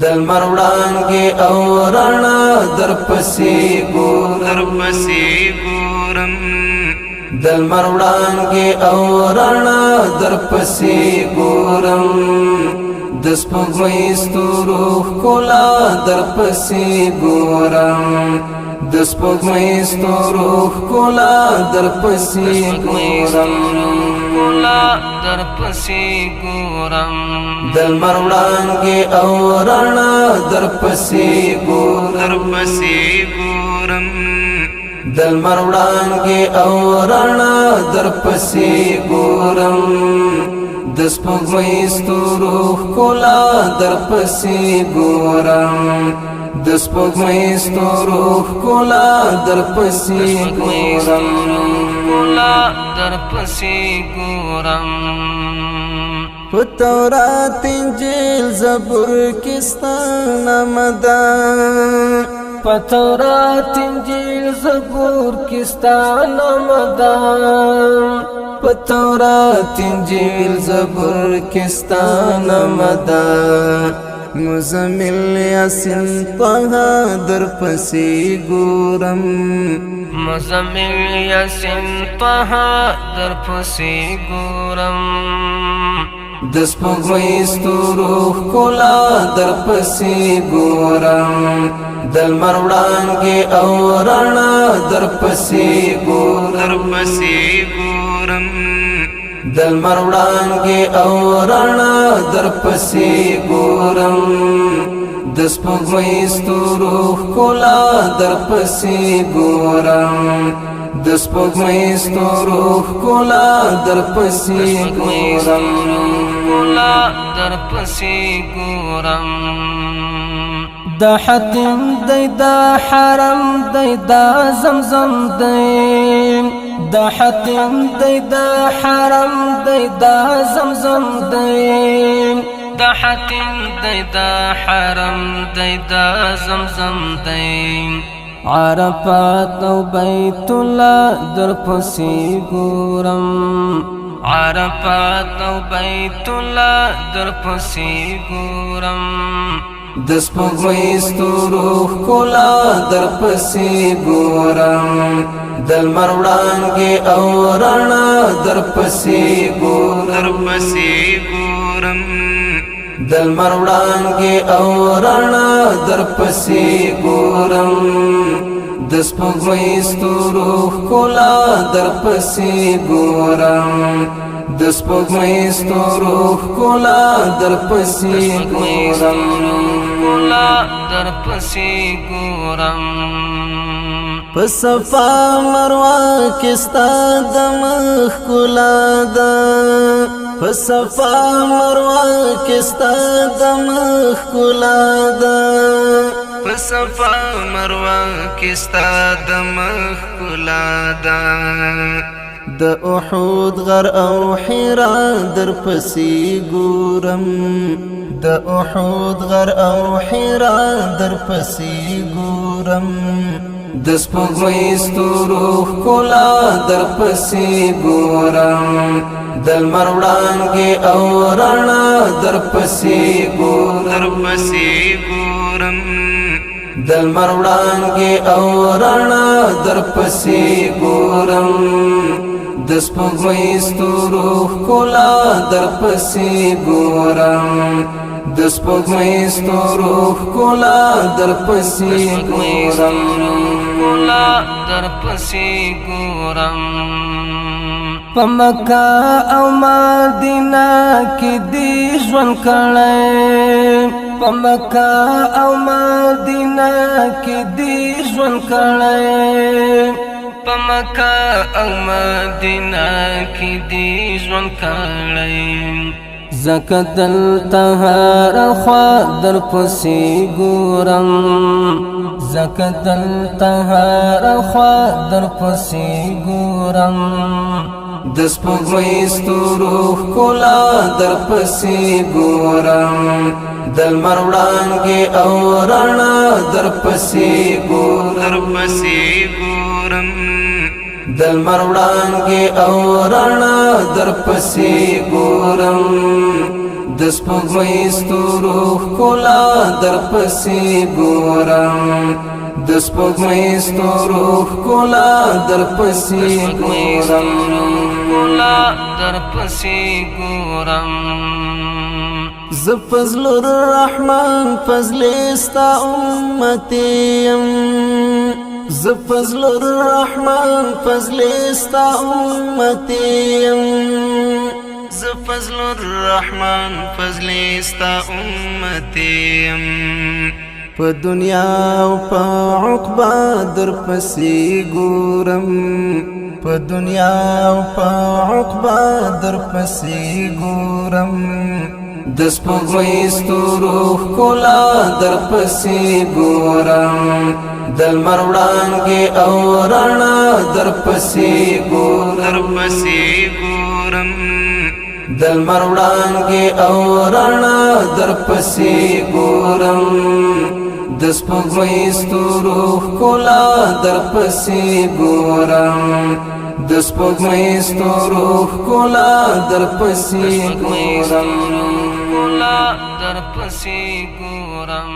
دل مروڑانگی او رڼا در پسی ګورم دل مروڑانگی او رڼا در پسی ګورم د سپوږمۍ ستورو ښکلا در پسی ګورم د سپوږمۍ ستورو ښکلا در پسی ګورم دل مروڑانگی او رڼا در پسی ګورم دل مروڑانگی او رڼا در پسی ګورم د سپوږمۍ ستورو ښکلا در پسی ګورم د سپوږمۍ ستورو ښکلا در پسی ګورم په تورات انجیل زبور کې ستا نام ده په تورات انجیل زبور کې ستا نام ده په تورات انجیل زبور کې ستا نام ده مزمل یاسین طه در پسی ګورم مزمل یاسین طه در پسی ګورم د سپوږمۍ ستورو ښکلا در پسی ګورم دل مروڑانگی او رڼا در پسی ګورم دل مروڑانگی او رڼا در پسی ګورم د سپوږمۍ ستورو ښکلا در پسی ګورم د سپوږمۍ ستورو ښکلا در پسی ګورم د حتم دی د حرم دی د زمزم دی د حتم دی د حرم دی د زمزم دی د حتم دی د حرم دی د زمزم دی عرفات او بیت الله در پسی ګورم عرفات او بیت الله در پسی ګورم د سپوږمۍ ستورو ښکلا در پسی ګورم دل مروڑانگی او رڼا در پسی ګورم دل مروڑانگی او رڼا در پسی ګورم د سپوږمۍ ستورو ښکلا در پسی ګورم د سپوږمۍ ستورو ښکلا در پسی ګورم په صفا مروه کې ستا د مخ ښکلا ده په صفا مروه کې ستا د مخ ښکلا ده په صفا مروه کې ستا د مخ ښکلا ده د احد غر او حرا در پسی ګورم د احد غر او حرا در پسی ګورم د سپوږمۍ ستورو ښکلا در پسی ګورم دل مروڑانگی او رڼا در پسی ګورم دل مروڑانگی او رڼا در پسی ګورم د سپوږمۍ ستورو ښکلا در پسی ګورم د سپوږمۍ ستورو ښکلا در پسی ګورم په مکه او مدینه کې دی ژوند کړی په مکه او مدینه کې دی ژوند کړی په مکه او مدینه کې دی ژوند کړی زکه دلته هر خوا در پسې ګورم زکه دلته هر خوا در پسې ګورم د سپوږمۍ ستورو ښکلا در پسې ګورم دل مروڑانگی او رڼا در پسې ګورم دل مروڑانگی او رڼا در پسې ګورم د د سپوږمۍ ستورو ښکلا در پسې ګورم د سپوږمۍ ستورو ښکلا در پسې ګورم ز فضل الرحمن فضل استا امتی یم ز فضل الرحمن فضل استا امتی یم ز فضل الرحمن فضل استا امتیم په دنیا او په عقبا در پسې ګورم په دنیا او په عقبا در پسې ګورم د سپوږمۍ ستورو ښکلا در پسې ګورم د لمر وړانګې او رڼا در پسې ګورم د لمر وړانګې او رڼا در پسې ګورم د سپوږمۍ ستورو ښکلا در پسې ګورم د سپوږمۍ ستورو ښکلا در پسې ګورم